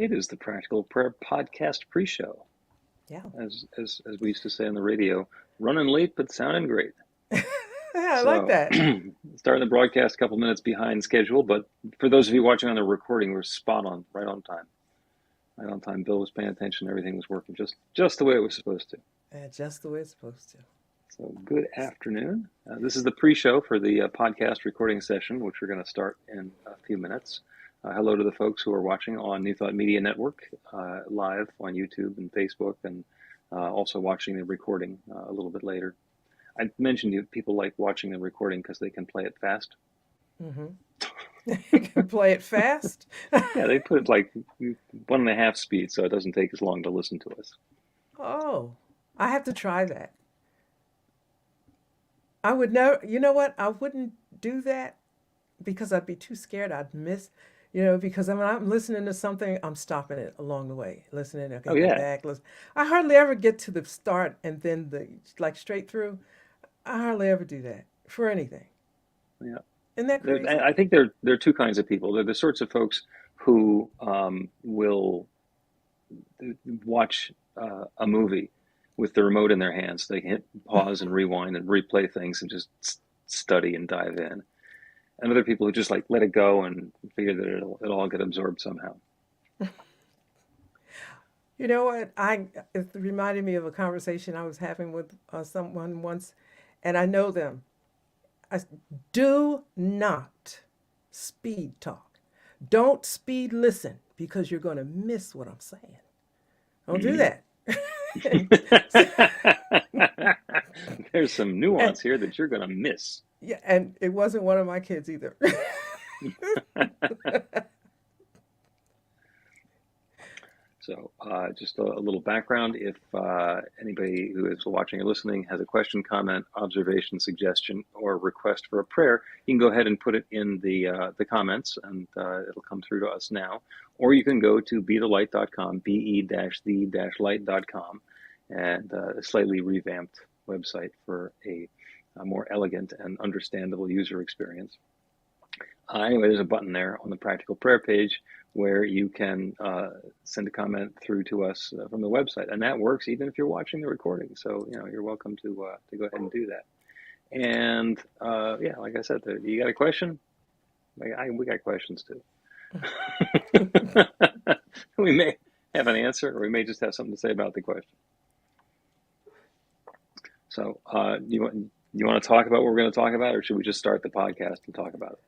It is the Practical Prayer Podcast pre-show, Yeah. as we used to say on the radio, running late but sounding great. I like So, that. starting the broadcast a couple minutes behind schedule, but for those of you watching on the recording, we're spot on, right on time. Right on time. Bill was paying attention. Everything was working just the way it was supposed to. Just the way it's supposed to. So, good afternoon. This is the pre-show for the podcast recording session, which we're going to start in a few minutes. Hello to the folks who are watching on New Thought Media Network, live on YouTube and Facebook, and also watching the recording a little bit later. I mentioned people like watching the recording because they can play it fast. Mm-hmm. You can play it fast. Yeah, they put it like 1.5 speed, so it doesn't take as long to listen to us. Oh, I have to try that. I would never, you know what? I wouldn't do that because I'd be too scared I'd miss, because when I'm listening to something, I'm stopping it along the way, listening, okay, Oh go yeah, back, listen. I hardly ever get to the start and then like straight through. I hardly ever do that for anything. yeah. Isn't that crazy? I think there are two kinds of people. They're the sorts of folks who will watch a movie with the remote in their hands. They can hit pause and rewind and replay things and just study and dive in. And other people who just like let it go and figure that it'll all get absorbed somehow. You know what? It reminded me of a conversation I was having with someone once, and I know them. Do not speed talk. Don't speed listen because you're going to miss what I'm saying. Don't do Mm. that. There's some and nuance here that you're going to miss. yeah, and it wasn't one of my kids either. So, just a little background. If anybody who is watching or listening has a question, comment, observation, suggestion, or request for a prayer, you can go ahead and put it in the comments, and it'll come through to us now. Or you can go to be-the-light.com, be-the-light.com, and a slightly revamped website for a more elegant and understandable user experience. Anyway, there's a button there on the Practical Prayer page where you can send a comment through to us from the website, and that works even if you're watching the recording. So you're welcome to go ahead and do that. And yeah, like I said, you got a question? We got questions too. We may have an answer, or we may just have something to say about the question. So you want to talk about what we're going to talk about, or should we just start the podcast and talk about it?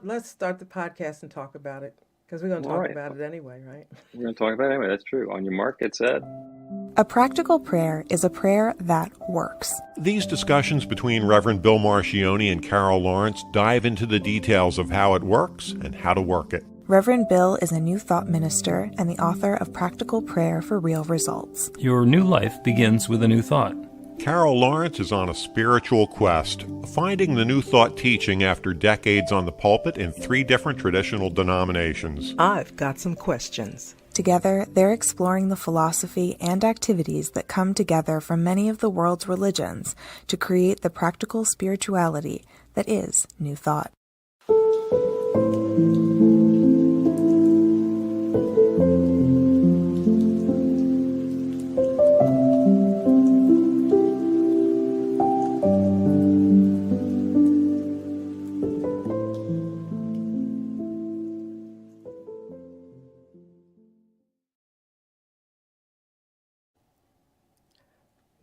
Let's start the podcast and talk about it because we're going to All talk right. about it anyway, right? We're going to talk about it anyway. That's true. On your mark, get set. A practical prayer is a prayer that works. These discussions between Reverend Bill Marchiony and Carol Lawrence dive into the details of how it works and how to work it. Reverend Bill is a New Thought minister and the author of Practical Prayer for Real Results. Your new life begins with a new thought. Carol Lawrence is on a spiritual quest, finding the New Thought teaching after decades on the pulpit in 3 different traditional denominations. I've got some questions. Together, they're exploring the philosophy and activities that come together from many of the world's religions to create the practical spirituality that is New Thought.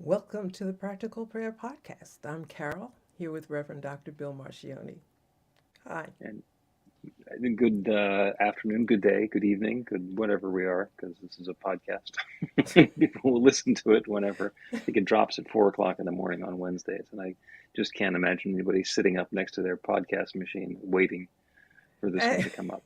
Welcome to the Practical Prayer Podcast. I'm Carol, here with Reverend Dr. Bill Marchiony. Hi. And good afternoon, good day, good evening, good whatever we are, because this is a podcast. People will listen to it whenever. I think it drops at 4 o'clock in the morning on Wednesdays, and I just can't imagine anybody sitting up next to their podcast machine waiting for this one to come up.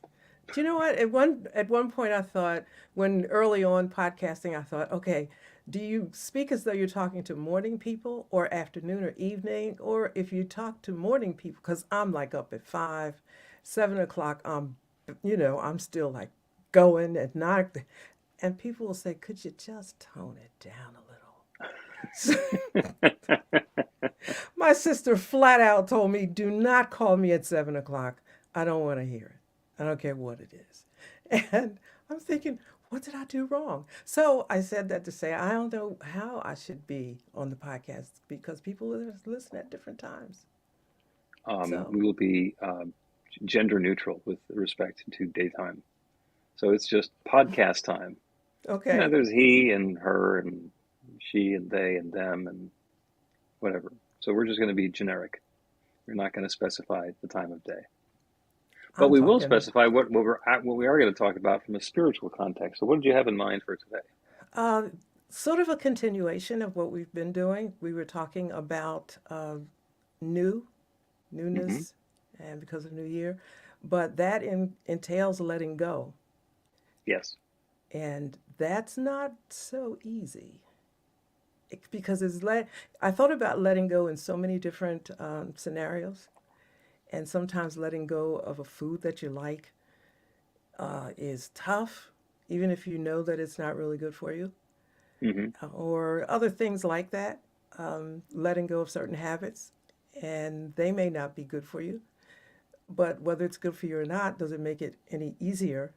Do you know what? At one point I thought, when early on podcasting, I thought, okay, do you speak as though you're talking to morning people or afternoon or evening? Or if you talk to morning people, because I'm like up at 5, 7 o'clock, I'm still like going at 9. And people will say, could you just tone it down a little? My sister flat out told me, do not call me at 7 o'clock. I don't want to hear it. I don't care what it is. And I'm thinking, what did I do wrong? So I said that to say I don't know how I should be on the podcast because people listen at different times. So We will be gender neutral with respect to daytime. So it's just podcast time. okay, There's he and her and she and they and them and whatever. So we're just going to be generic. We're not going to specify the time of day. But I'm we will talking specify what we are going to talk about from a spiritual context. So what did you have in mind for today? uh, sort of a continuation of what we've been doing. We were talking about new Hmm. newness, and because of New Year, but that entails letting go, Yes. and that's not so easy. Because I thought about letting go in so many different scenarios, and sometimes letting go of a food that you like is tough, even if you know that it's not really good for you, Hmm. or other things like that. Letting go of certain habits, and they may not be good for you, but whether it's good for you or not doesn't make it any easier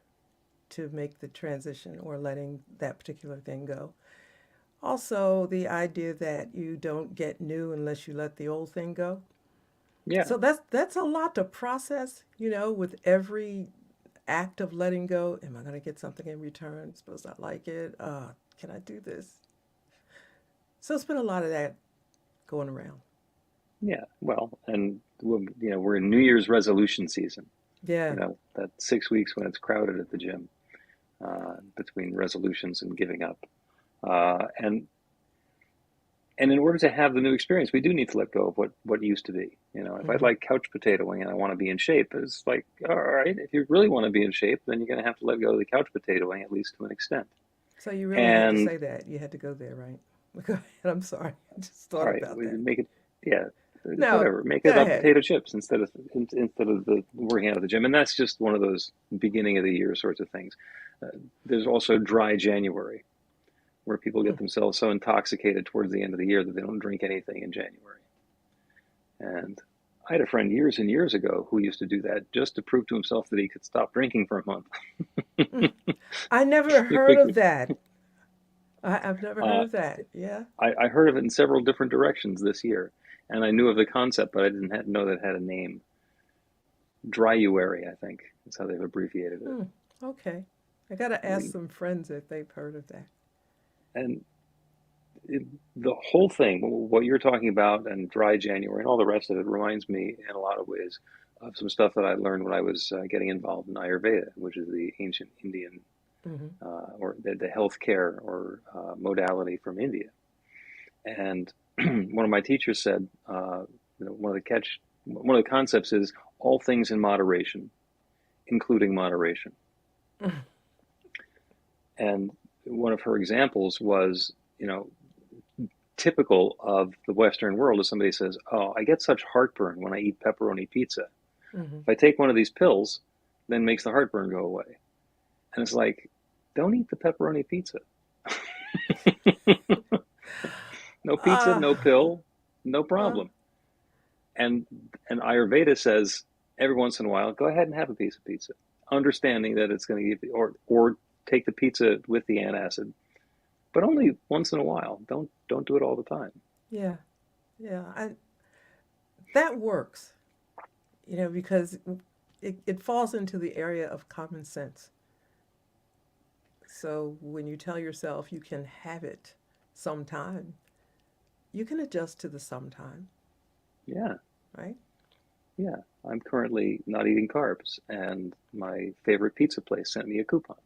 to make the transition or letting that particular thing go. Also, the idea that you don't get new unless you let the old thing go. Yeah. So that's a lot to process, with every act of letting go. Am I going to get something in return? Suppose I like it. Can I do this? So it's been a lot of that going around. Yeah. Well, and we're in New Year's resolution season. Yeah. That 6 weeks when it's crowded at the gym between resolutions and giving up. And in order to have the new experience, we do need to let go of what used to be. If I Hmm. like couch potatoing and I want to be in shape, it's like, all right, if you really want to be in shape, then you're going to have to let go of the couch potatoing at least to an extent. So you really had to And say that. You had to go there, right? Go ahead. I'm sorry. I just thought all right, about we that. make it, yeah, No, whatever. Make it go about ahead. potato chips instead of the working out at the gym. And that's just one of those beginning of the year sorts of things. Uh, there's also dry January, where people Hmm. get themselves so intoxicated towards the end of the year that they don't drink anything in January. And I had a friend years and years ago who used to do that just to prove to himself that he could stop drinking for a month. Mm. I never He heard of quickly, that. I've never heard uh, of that. Yeah. I heard of it in several different directions this year, and I knew of the concept, but I didn't know that it had a name. Dryuary, I think, is how they've abbreviated it. Hmm. Okay. I got to I ask mean, some friends if they've heard of that. and it, the whole thing, what you're talking about, and dry January, and all the rest of it, reminds me in a lot of ways of some stuff that I learned when I was getting involved in Ayurveda, which is the ancient Indian Hmm. or the healthcare or modality from India. And one of my teachers said, one of the concepts is all things in moderation, including moderation. And one of her examples was, typical of the Western world is somebody says, "Oh, I get such heartburn when I eat pepperoni pizza. Hmm. If I take one of these pills, then it makes the heartburn go away." And it's like, don't eat the pepperoni pizza. No pizza, Uh, no pill, no uh, problem. And Ayurveda says every once in a while, go ahead and have a piece of pizza, understanding that it's going to give you, or take the pizza with the antacid, but only once in a while. Don't do it all the time. yeah. Yeah. That works, because it falls into the area of common sense. So when you tell yourself you can have it sometime, you can adjust to the sometime, Yeah, right? yeah. I'm currently not eating carbs, and my favorite pizza place sent me a coupon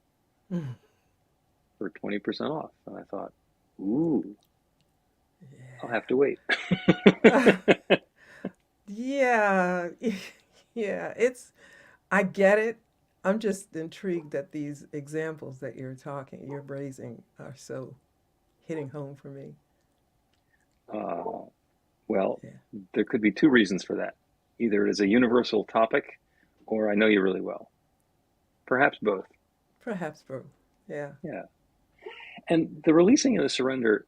for 20% off, and I thought, ooh, I'll have to wait. Yeah. Yeah. Yeah. I get it. I'm just intrigued that these examples that you're raising are so hitting home for me. Uh, well, Yeah. there could be two reasons for that. Either it is a universal topic, or I know you really well. Perhaps both. Perhaps, bro. Yeah. Yeah. And the releasing and the surrender,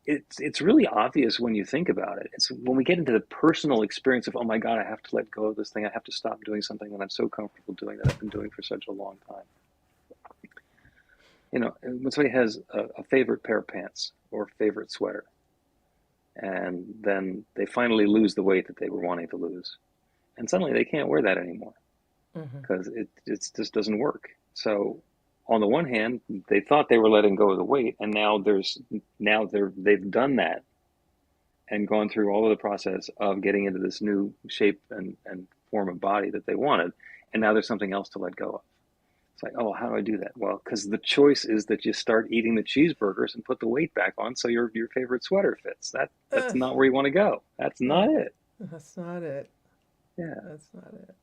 it's really obvious when you think about it. It's when we get into the personal experience of, oh my God, I have to let go of this thing. I have to stop doing something that I'm so comfortable doing that I've been doing for such a long time. When somebody has a favorite pair of pants or favorite sweater, and then they finally lose the weight that they were wanting to lose, and suddenly they can't wear that anymore Hmm. because it just doesn't work. So on the one hand, they thought they were letting go of the weight, and they've done that and gone through all of the process of getting into this new shape and form of body that they wanted, and now there's something else to let go of. It's like, oh, how do I do that? Well, because the choice is that you start eating the cheeseburgers and put the weight back on so your favorite sweater fits. That's Uh, not where you want to go. That's uh, not it. that's not it. Yeah. That's not it.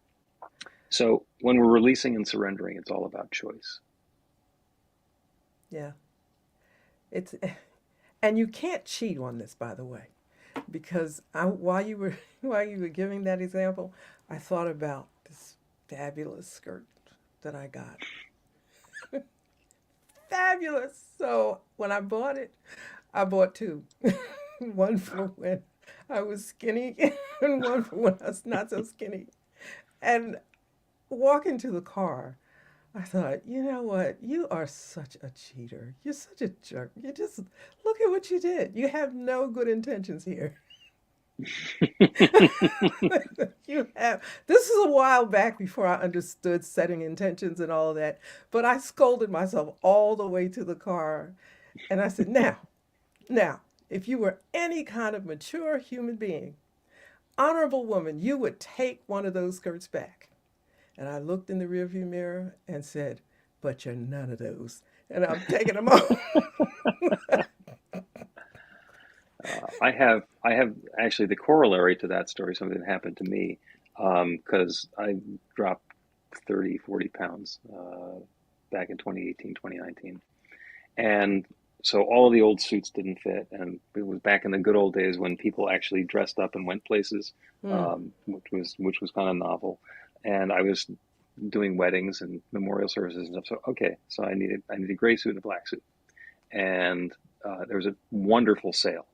So when we're releasing and surrendering, it's all about choice. Yeah. It's and you can't cheat on this, by the way, because while you were while you were giving that example, I thought about this fabulous skirt that I got. Fabulous. So when I bought it, I bought two. One for when I was skinny and one for when I was not so skinny. And walking to the car, I thought, you know what? You are such a cheater. You're such a jerk. You just look at what you did. You have no good intentions here. You have. This is a while back before I understood setting intentions and all of that. But I scolded myself all the way to the car. And I said, now, if you were any kind of mature human being, honorable woman, you would take one of those skirts back. And I looked in the rearview mirror and said, but you're none of those. And I'm taking them off. I have actually the corollary to that story, something that happened to me, because I dropped 30, 40 pounds back in 2018, 2019. And so all of the old suits didn't fit. And it was back in the good old days when people actually dressed up and went places, Hmm. which was kind of novel. And I was doing weddings and memorial services and stuff. So okay, so I need a gray suit and a black suit. And there was a wonderful sale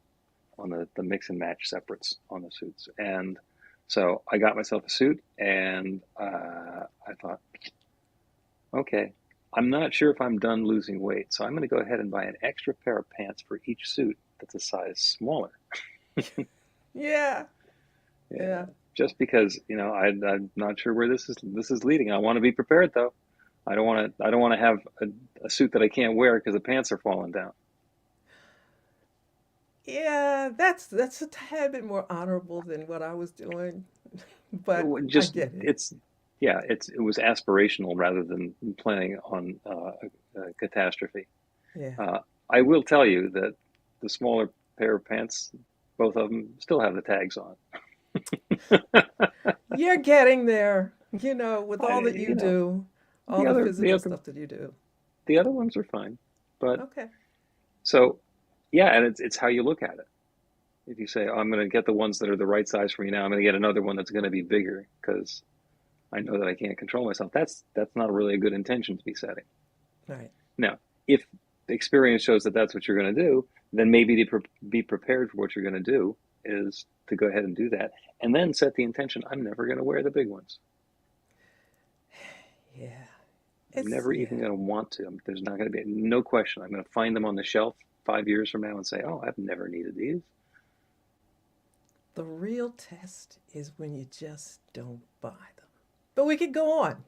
on the mix and match separates on the suits. And so I got myself a suit, and I thought, okay, I'm not sure if I'm done losing weight, so I'm going to go ahead and buy an extra pair of pants for each suit that's a size smaller. Yeah. Yeah, Yeah. just because I'm not sure where this is leading. I want to be prepared though. I don't want to have a suit that I can't wear because the pants are falling down. Yeah. That's a tad bit more honorable than what I was doing. But I Just get it. it's yeah, it was aspirational rather than planning on a catastrophe. Yeah. Uh, I will tell you that the smaller pair of pants, both of them, still have the tags on. You're getting there, with I, all that you you know, do, all the the other the physical other stuff that you do. the other ones are fine, but Okay. so yeah, and it's how you look at it. If you say, oh, I'm going to get the ones that are the right size for me now, I'm going to get another one that's going to be bigger because I know that I can't control myself. That's not really a good intention to be setting. Right. Now, if the experience shows that that's what you're going to do, then maybe to be prepared for what you're going to do is to go ahead and do that, and then set the intention. I'm never going to wear the big ones. Yeah. I'm It's never even yeah. going to want to. There's not going to be no question. I'm going to find them on the shelf 5 years from now and say, "Oh, I've never needed these." The real test is when you just don't buy them. But we could go on.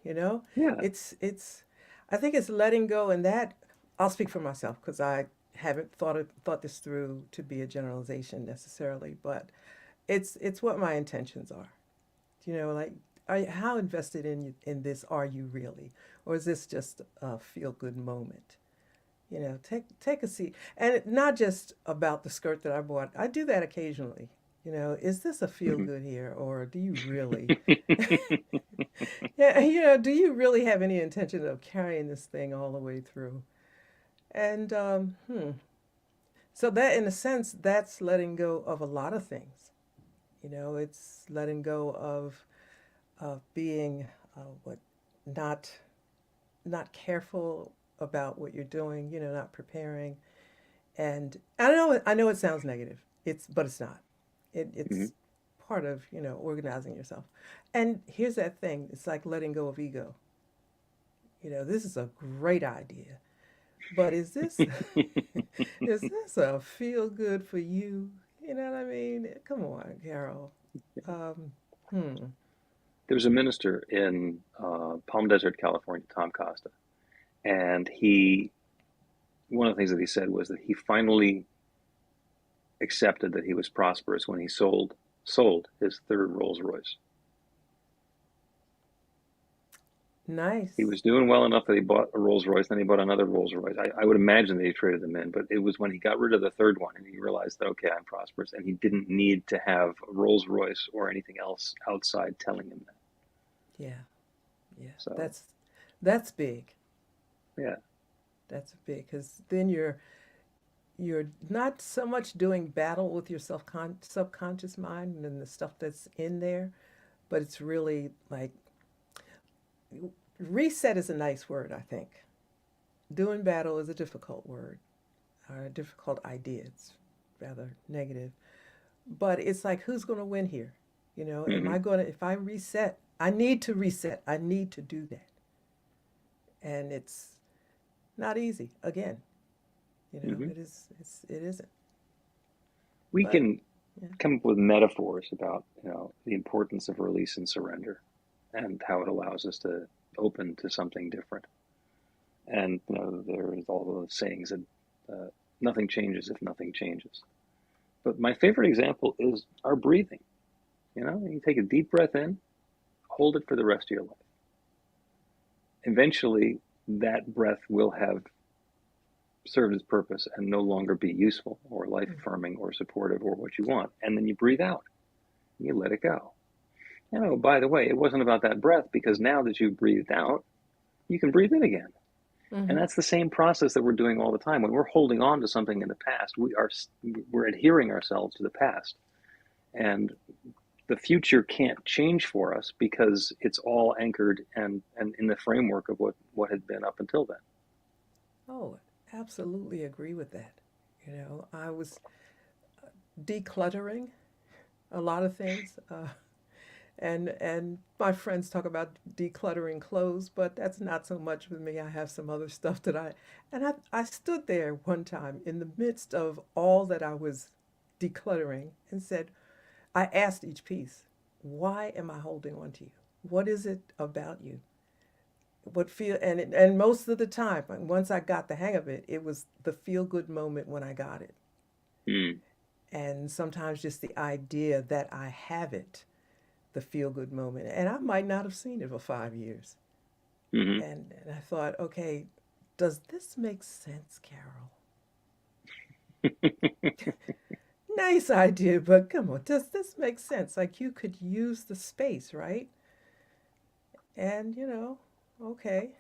Yeah. It's I think it's letting go, and that I'll speak for myself because I haven't thought this through to be a generalization necessarily, but it's what my intentions are. Like how invested in this are you really? Or is this just a feel good moment? Take a seat. And not just about the skirt that I bought. I do that occasionally. Is this a feel Hmm. good here, or do you really yeah, do you really have any intention of carrying this thing all the way through? And so that in a sense that's letting go of a lot of things. It's letting go of being what not not careful about what you're doing, not preparing. And I know it sounds negative. But it's not. Hmm. It's part of, organizing yourself. And here's that thing. It's like letting go of ego. This is a great idea, But is this a feel good for you? You know what I mean? Come on, Carol. Um, hmm. There was a minister in Palm Desert, California, Tom Costa, and one of the things that he said was that he finally accepted that he was prosperous when he sold his third Rolls Royce. He Nice. was doing well enough that he bought a Rolls Royce, then he bought another Rolls Royce. I would imagine that he traded them in, but it was when he got rid of the third one and he realized that, okay, I'm prosperous, and he didn't need to have a Rolls Royce or anything else outside telling him that. Yeah, yeah. So, That's big. yeah. That's big because then you're not so much doing battle with your subconscious mind and the stuff that's in there, but it's really like reset is a nice word, I think. Doing battle is a difficult word or a difficult idea. It's rather negative. But it's like, who's going to win here? You know, am Hmm. I going to, if I reset, I need to reset. I need to do that. And it's not easy. Again, you know, Hmm. it isn't. We But can yeah. come up with metaphors about, the importance of release and surrender and how it allows us to open to something different. And, there's all those sayings that uh, nothing changes if nothing changes. But my favorite example is our breathing. You take a deep breath in, hold it for the rest of your life. Eventually, that breath will have served its purpose and no longer be useful or life Mm. affirming or supportive or what you want. And then you breathe out and you let it go. By the way, it wasn't about that breath because now that you've breathed out, you can breathe in again. And Mm-hmm. that's the same process that we're doing all the time. When we're holding on to something in the past, we're adhering ourselves to the past. And the future can't change for us because it's all anchored and in the framework of what had been up until then. Oh, absolutely agree with that. You know, I was decluttering a lot of things. And my friends talk about decluttering clothes, but that's not so much with me. I have some other stuff that I stood there one time in the midst of all that I was decluttering and said, I asked each piece, why am I holding on to you? What is it about you? What feel and most of the time, once I got the hang of it, it was the feel good moment when I got it. Mm. And sometimes just the idea that I have it, the feel good moment. And I might not have seen it for 5 years. Hmm. And I thought, okay, does this make sense, Carol? Nice idea, but come on, does this make sense? Like you could use the space, right? And okay.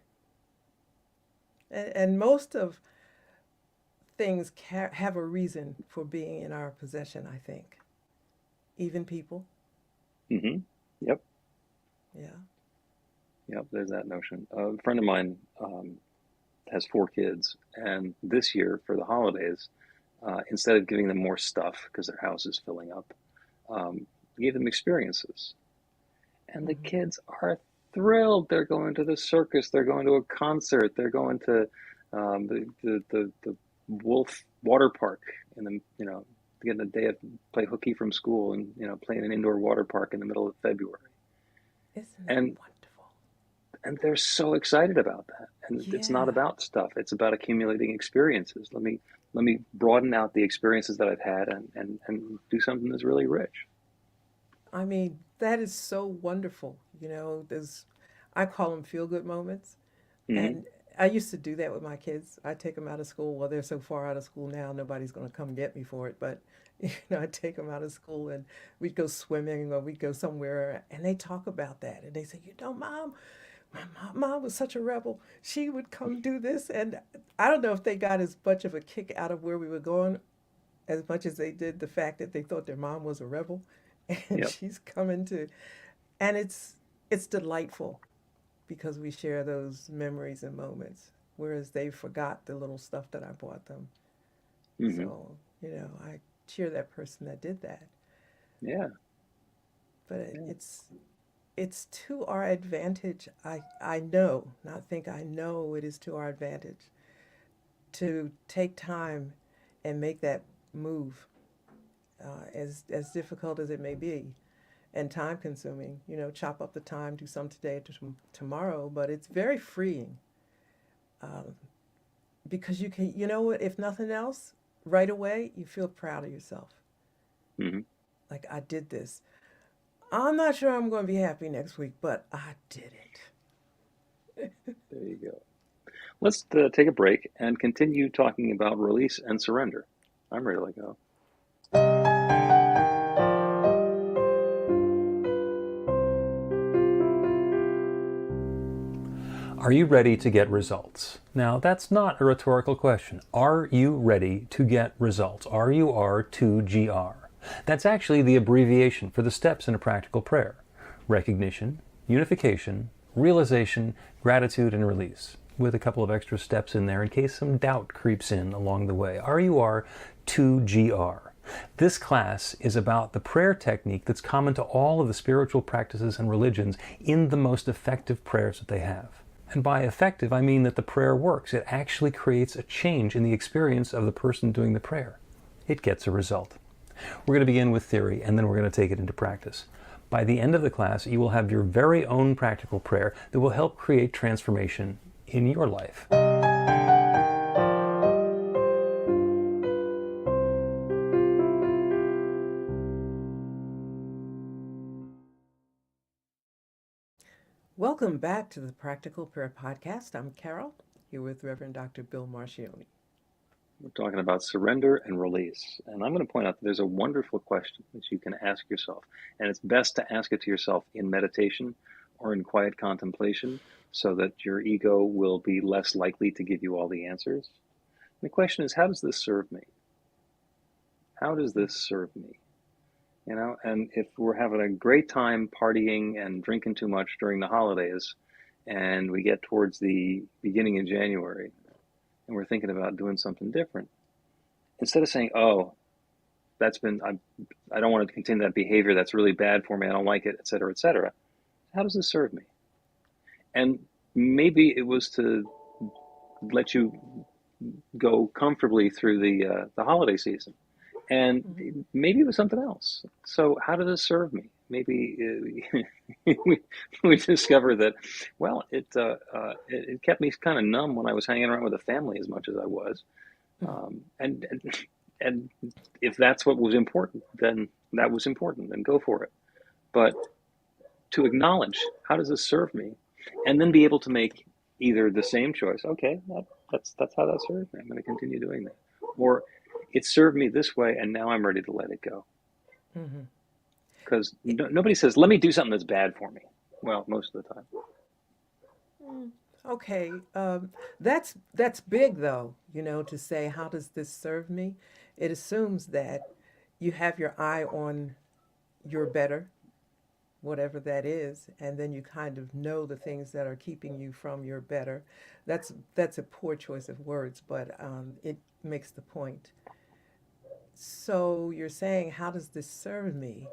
And most of things have a reason for being in our possession, I think. Even people. Hmm. Yep. Yeah. Yep. There's that notion. A friend of mine has 4 kids, and this year for the holidays, instead of giving them more stuff because their house is filling up, um, gave them experiences. And the Hmm. kids are thrilled. They're going to the circus. They're going to a concert. They're going to the Wolf Water Park in the getting a day of play hooky from school and play in an indoor water park in the middle of February. Isn't that And wonderful? they're so excited about that. And it's not Yeah. about stuff. It's about accumulating experiences. Let me broaden out the experiences that I've had and do something that's really rich. I mean, that is so wonderful. You know, I call them feel good moments. Hmm. And I used to do that with my kids. I take them out of school. Well, they're so far out of school now, nobody's going to come get me for it. But, I take them out of school and we'd go swimming or we'd go somewhere and they talk about that. And they say, Mom, my mom was such a rebel. She would come do this. And I don't know if they got as much of a kick out of where we were going as much as they did the fact that they thought their mom was a rebel. And Yep. she's coming to, and it's delightful because we share those memories and moments, whereas they forgot the little stuff that I bought them. Hmm. So, I cheer that person that did that. Yeah. But Yeah. it's to our advantage. I know, not think I know it is to our advantage to take time and make that move, as difficult as it may be and time consuming. Chop up the time, do some today to tomorrow, but it's very freeing, because you can, you know what, if nothing else, right away you feel proud of yourself. Hmm. Like, I did this. I'm not sure I'm going to be happy next week, but I did it. There you go. Let's take a break and continue talking about release and surrender. I'm ready to let go. Are you ready to get results? Now, that's not a rhetorical question. Are you ready to get results? RUR2GR. That's actually the abbreviation for the steps in a practical prayer: recognition, unification, realization, gratitude, and release, with a couple of extra steps in there in case some doubt creeps in along the way. RUR2GR. This class is about the prayer technique that's common to all of the spiritual practices and religions in the most effective prayers that they have. And by effective, I mean that the prayer works. It actually creates a change in the experience of the person doing the prayer. It gets a result. We're going to begin with theory, and then we're going to take it into practice. By the end of the class, you will have your very own practical prayer that will help create transformation in your life. Welcome back to the Practical Prayer Podcast. I'm Carol, here with Reverend Dr. Bill Marchiony. We're talking about surrender and release. And I'm going to point out that there's a wonderful question that you can ask yourself. And it's best to ask it to yourself in meditation or in quiet contemplation so that your ego will be less likely to give you all the answers. And the question is, how does this serve me? How does this serve me? And if we're having a great time partying and drinking too much during the holidays, and we get towards the beginning of January, and we're thinking about doing something different, instead of saying, "Oh, I don't want to continue that behavior. That's really bad for me. I don't like it, et cetera," how does this serve me? And maybe it was to let you go comfortably through the holiday season. And maybe it was something else. So how did this serve me? Maybe we discovered that, well, it kept me kind of numb when I was hanging around with the family as much as I was. And if that's what was important, then that was important, then go for it. But to acknowledge, how does this serve me? And then be able to make either the same choice. Okay, that's how that serves me. I'm going to continue doing that. Or it served me this way, and now I'm ready to let it go. Because nobody says, let me do something that's bad for me. Well, most of the time. Okay, that's big though, to say, how does this serve me? It assumes that you have your eye on your better, whatever that is, and then you kind of know the things that are keeping you from your better. That's a poor choice of words, but it makes the point. So you're saying, how does this serve me?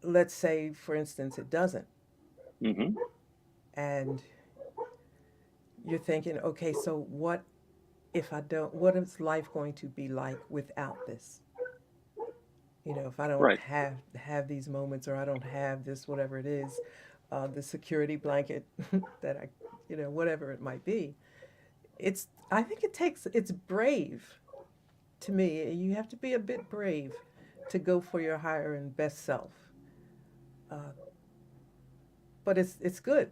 Let's say, for instance, it doesn't. Mm-hmm. And you're thinking, okay, so what if I don't, what is life going to be like without this? If I don't Right. have these moments, or I don't have this, whatever it is, the security blanket that whatever it might be. I think it's brave. To me, you have to be a bit brave to go for your higher and best self. But it's good.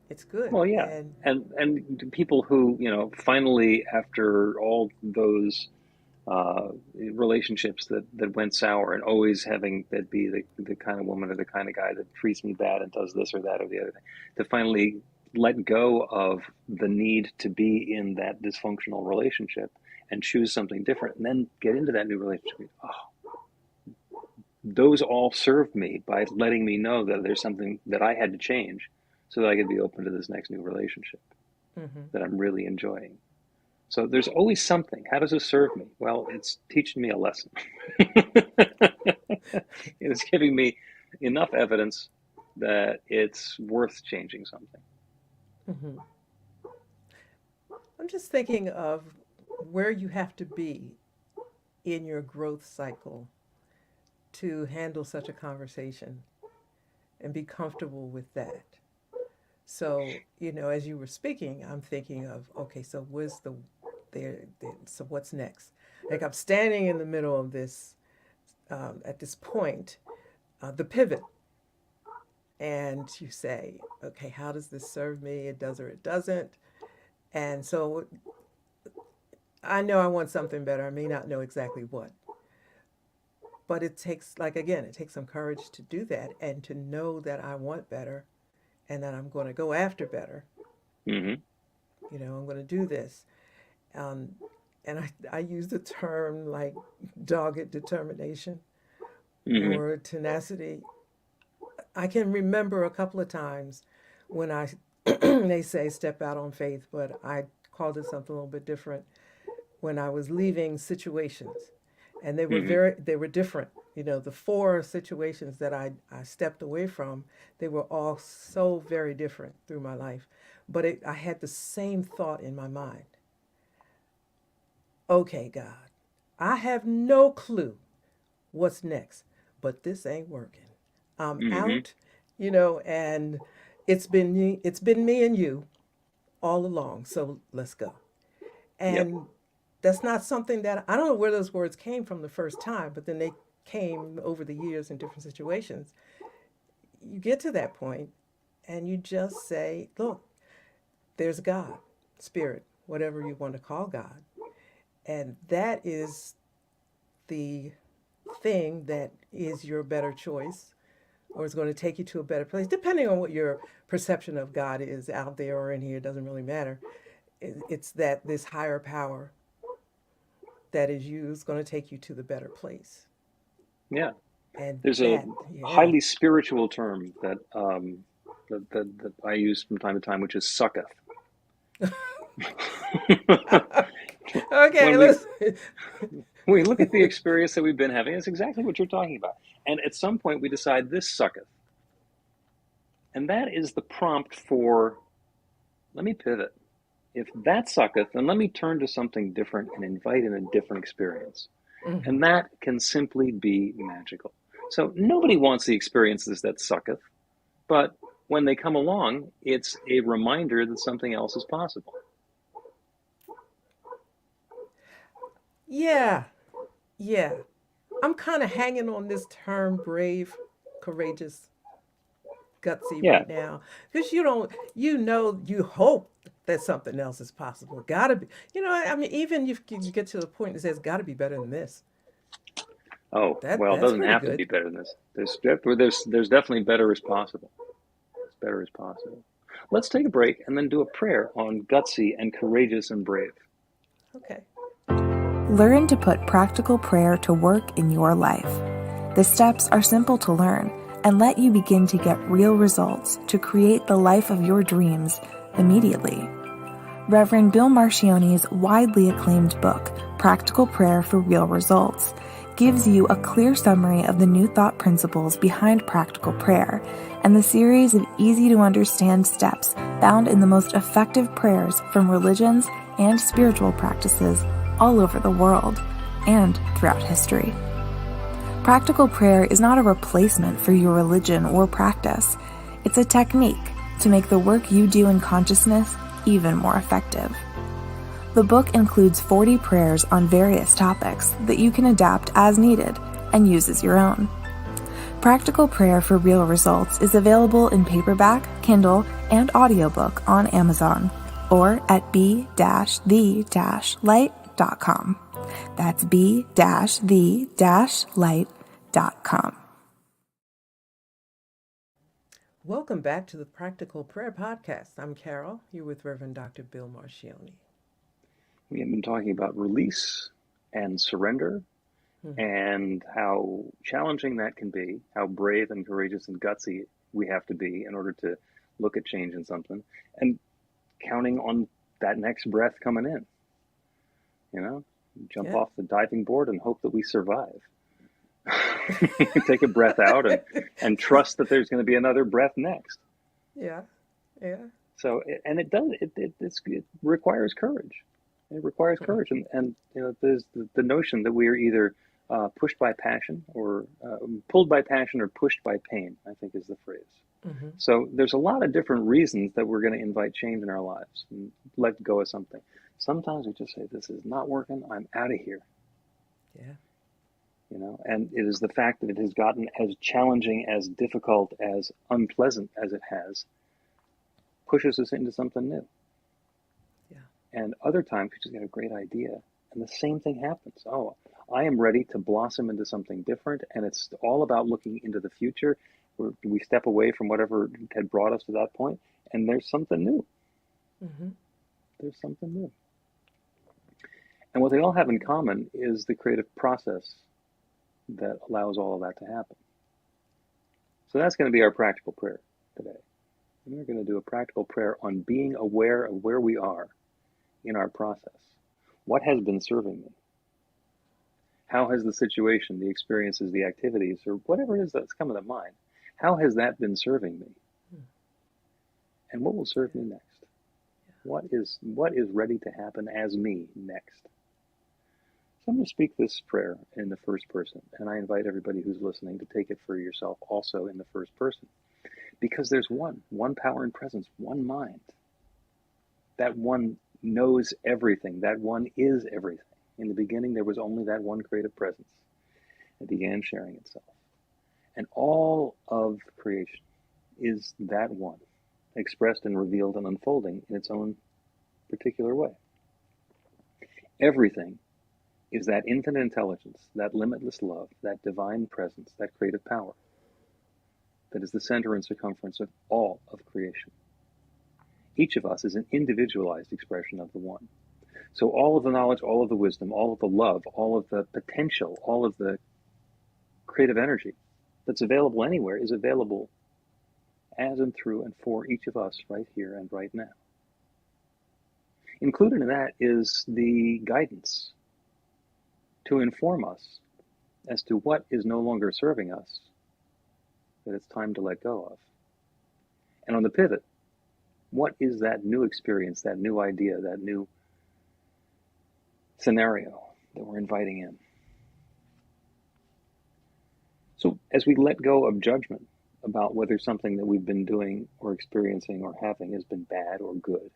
It's good. Well, yeah. And people who, finally, after all those relationships that went sour, and always having that be the kind of woman or the kind of guy that treats me bad and does this or that or the other thing, to finally let go of the need to be in that dysfunctional relationship and choose something different, and then get into that new relationship. Oh, those all served me by letting me know that there's something that I had to change so that I could be open to this next new relationship that I'm really enjoying. So there's always something. How does this serve me? Well, it's teaching me a lesson. It's giving me enough evidence that it's worth changing something. I'm just thinking of where you have to be in your growth cycle to handle such a conversation and be comfortable with that. So, as you were speaking, I'm thinking of, okay, so where's so what's next? Like I'm standing in the middle of this, at this point, the pivot, and you say, okay, how does this serve me? It does or it doesn't. And so I know I want something better. I may not know exactly what, but it takes, like, again, it takes some courage to do that and to know that I want better and that I'm going to go after better. Mm-hmm. I'm going to do this. Um, and I use the term like dogged determination Mm-hmm. or tenacity. I can remember a couple of times when they say step out on faith, but I called it something a little bit different when I was leaving situations. And Mm-hmm. they were different. The four situations that I stepped away from, they were all so very different through my life. But I had the same thought in my mind. Okay, God, I have no clue what's next, but this ain't working. I'm Mm-hmm. out, and it's been me and you all along. So let's go. Yep. And that's not something that I don't know where those words came from the first time, but then they came over the years in different situations. You get to that point and you just say, look, there's God, spirit, whatever you want to call God. And that is the thing that is your better choice or is going to take you to a better place, depending on what your perception of God is out there or in here, it doesn't really matter. It's that this higher power that is used going to take you to the better place. Yeah. And There's a that, yeah. highly spiritual term that I use from time to time, which is sucketh. Okay, When we let's. we look at the experience that we've been having, it's exactly what you're talking about. And at some point we decide this sucketh. And that is the prompt for, let me pivot. If that sucketh, then let me turn to something different and invite in a different experience. Mhm. And that can simply be magical. So nobody wants the experiences that sucketh, but when they come along, it's a reminder that something else is possible. Yeah, yeah. I'm kind of hanging on this term brave, courageous, gutsy Yeah. right now because you hope that something else is possible. Gotta be, I mean, even if you get to the point that says, gotta be better than this. Oh, That well, it that's doesn't pretty have to good. be better than this. There's definitely better as possible. As better as possible. Let's take a break and then do a prayer on gutsy and courageous and brave. Okay. Learn to put practical prayer to work in your life. The steps are simple to learn and let you begin to get real results to create the life of your dreams immediately. Reverend Bill Marchiony's widely acclaimed book, Practical Prayer for Real Results, gives you a clear summary of the New Thought principles behind practical prayer and the series of easy-to-understand steps found in the most effective prayers from religions and spiritual practices all over the world and throughout history. Practical prayer is not a replacement for your religion or practice. It's a technique to make the work you do in consciousness even more effective. The book includes 40 prayers on various topics that you can adapt as needed and use as your own. Practical Prayer for Real Results is available in paperback, Kindle, and audiobook on Amazon or at b-the-light.com. That's b-the-light.com. Welcome back to the Practical Prayer Podcast. I'm Carol. You're with Reverend Dr. Bill Marchiony. We have been talking about release and surrender Mhm. and how challenging that can be, how brave and courageous and gutsy we have to be in order to look at change in something, and counting on that next breath coming in. Jump Yeah. off the diving board and hope that we survive. Take a breath out and trust that there's going to be another breath next. Yeah. Yeah. So, and it does, it requires courage. It requires courage. And there's the notion that we are either pushed by passion or pulled by passion or pushed by pain, I think is the phrase. Mm-hmm. So there's a lot of different reasons that we're going to invite change in our lives and let go of something. Sometimes we just say, this is not working, I'm out of here. Yeah. And it is the fact that it has gotten as challenging, as difficult, as unpleasant as it has, pushes us into something new. Yeah. And other times we just get a great idea and the same thing happens. Oh, I am ready to blossom into something different, and it's all about looking into the future. We step away from whatever had brought us to that point, and there's something new. Mm-hmm. There's something new. And what they all have in common is the creative process that allows all of that to happen. So that's going to be our practical prayer today. And we're going to do a practical prayer on being aware of where we are in our process. What has been serving me? How has the situation, the experiences, the activities, or whatever it is that's coming to mind, how has that been serving me? And what will serve me next? What is ready to happen as me next? So I'm going to speak this prayer in the first person, and I invite everybody who's listening to take it for yourself also in the first person. Because there's one power and presence, one mind. That one knows everything. That one is everything. In the beginning, there was only that one creative presence. It began sharing itself. And all of creation is that one, expressed and revealed and unfolding in its own particular way. Everything is that infinite intelligence, that limitless love, that divine presence, that creative power that is the center and circumference of all of creation. Each of us is an individualized expression of the one. So all of the knowledge, all of the wisdom, all of the love, all of the potential, all of the creative energy that's available anywhere is available as and through and for each of us right here and right now. Included in that is the guidance to inform us as to what is no longer serving us, that it's time to let go of. And on the pivot, what is that new experience, that new idea, that new scenario that we're inviting in? So as we let go of judgment about whether something that we've been doing or experiencing or having has been bad or good,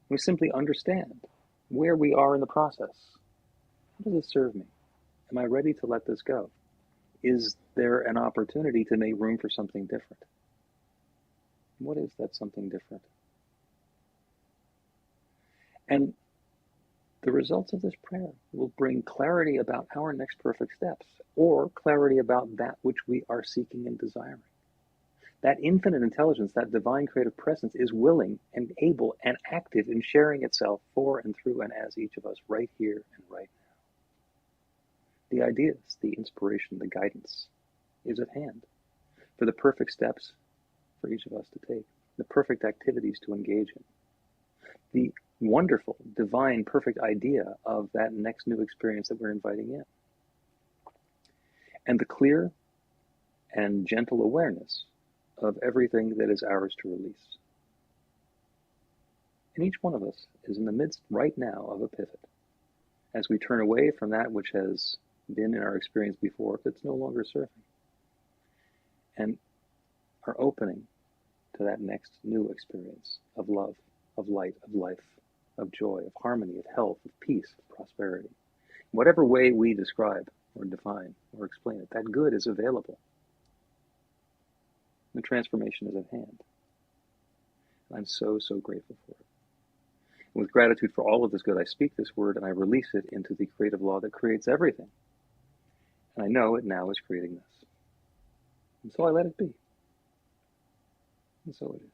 we simply understand where we are in the process. How does this serve me? Am I ready to let this go? Is there an opportunity to make room for something different? What is that something different? And the results of this prayer will bring clarity about our next perfect steps, or clarity about that which we are seeking and desiring. That infinite intelligence, that divine creative presence is willing and able and active in sharing itself for and through and as each of us right here and right now. The ideas, the inspiration, the guidance is at hand for the perfect steps for each of us to take, the perfect activities to engage in, the wonderful, divine, perfect idea of that next new experience that we're inviting in, and the clear and gentle awareness of everything that is ours to release. And each one of us is in the midst right now of a pivot as we turn away from that which has been in our experience before that's no longer serving, and are opening to that next new experience of love, of light, of life, of joy, of harmony, of health, of peace, of prosperity. Whatever way we describe or define or explain it, that good is available. The transformation is at hand. I'm so, so grateful for it. And with gratitude for all of this good, I speak this word and I release it into the creative law that creates everything. And I know it now is creating this. And so I let it be. And so it is.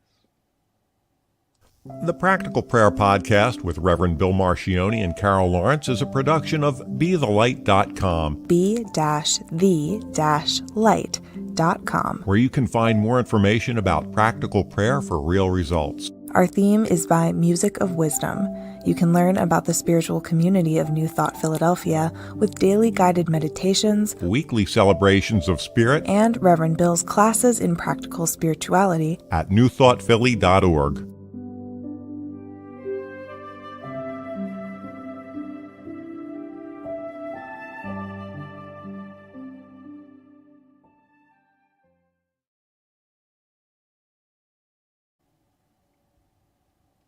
The Practical Prayer Podcast with Reverend Bill Marchiony and Carol Lawrence is a production of BeTheLight.com. be-the-light.com. Where you can find more information about practical prayer for real results. Our theme is by Music of Wisdom. You can learn about the spiritual community of New Thought Philadelphia with daily guided meditations, weekly celebrations of spirit, and Reverend Bill's classes in practical spirituality at newthoughtphilly.org.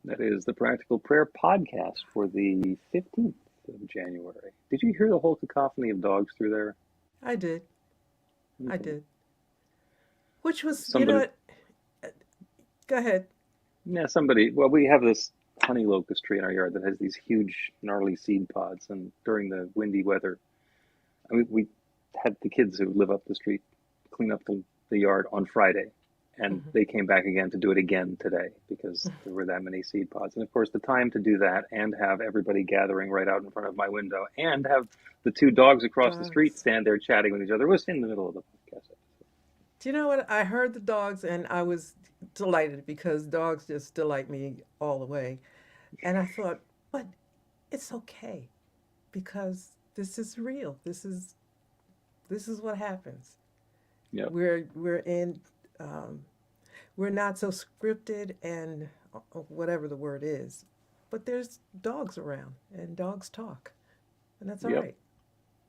That is the Practical Prayer Podcast for the 15th of January. Did you hear the whole cacophony of dogs through there? I did. I Okay. did. Which was, Somebody, go ahead. well, we have this honey locust tree in our yard that has these huge, gnarly seed pods. And during the windy weather, we had the kids who live up the street clean up the yard on Friday. And Mhm. they came back again to do it again today because there were that many seed pods. And of course, the time to do that and have everybody gathering right out in front of my window and have the two dogs across the street Dogs. stand there chatting with each other was in the middle of the podcast. Do you know what? I heard the dogs and I was delighted because dogs just delight me all the way. And I thought, but it's okay because this is real. This is what happens. Yep. We're in we're not so scripted and whatever the word is, but there's dogs around and dogs talk, and that's all Yep. right.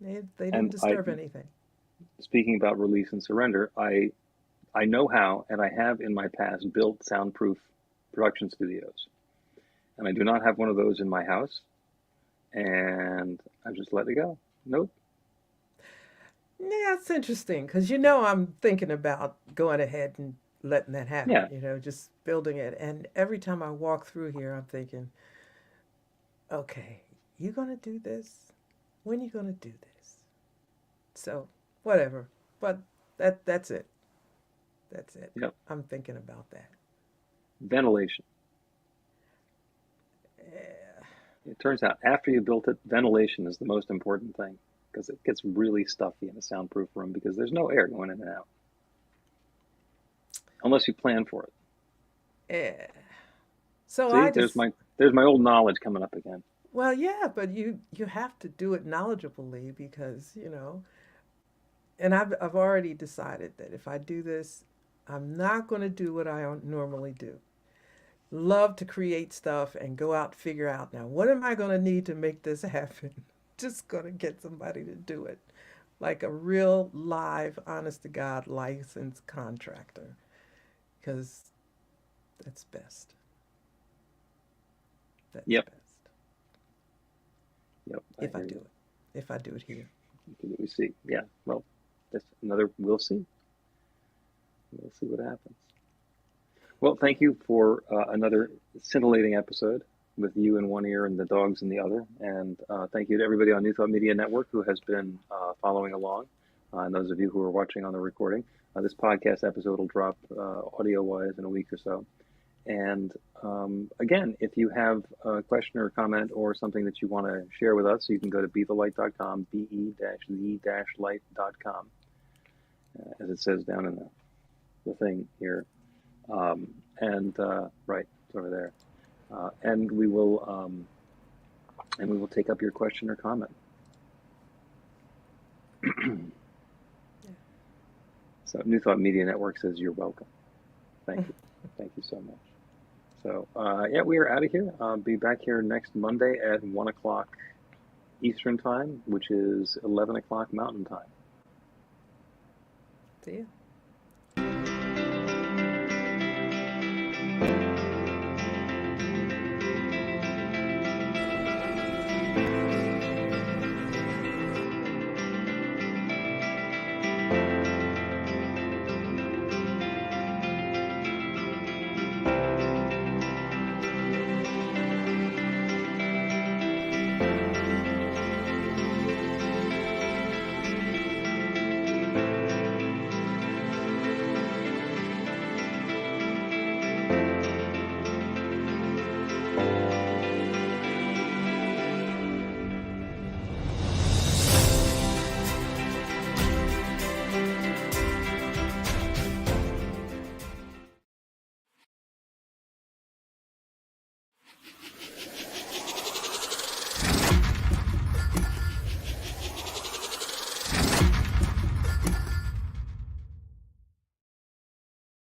They didn't And disturb anything. speaking about release and surrender, I know how, and I have in my past built soundproof production studios. And I do not have one of those in my house, and I've just let it go. Nope. Yeah, it's interesting because I'm thinking about going ahead and letting that happen. Yeah. Just building it, and every time I walk through here, I'm thinking, okay, you gonna do this? When you gonna do this? So whatever, but that's it. That's it. Yep. I'm thinking about that. Ventilation. Eh, It turns out after you built it, ventilation is the most important thing because it gets really stuffy in a soundproof room because there's no air going in and out unless you plan for it. eh. So See, I just, there's my old knowledge coming up again. well, yeah, but you have to do it knowledgeably because and I've already decided that if I do this, I'm not going to do what I normally do. Love to create stuff and go out and figure out now what am I going to need to make this happen. Just going to get somebody to do it, like a real live, honest to God licensed contractor, because that's best. That's Yep. best. Yep. If I hear do you. it. If I do it here. We see. Yeah. Well, that's another. We'll see. We'll see what happens. Well, thank you for another scintillating episode with you in one ear and the dogs in the other. And thank you to everybody on New Thought Media Network who has been following along, and those of you who are watching on the recording. This podcast episode will drop audio-wise in a week or so. And again, if you have a question or a comment or something that you want to share with us, you can go to bethelight.com, be-the-light.com, as it says down in the thing here. Right, it's over there. And we will take up your question or comment. So New Thought Media Network says you're welcome. Thank you. Thank you so much. So, yeah, we are out of here. Be back here next Monday at 1 o'clock Eastern Time, which is 11 o'clock Mountain Time. See ya.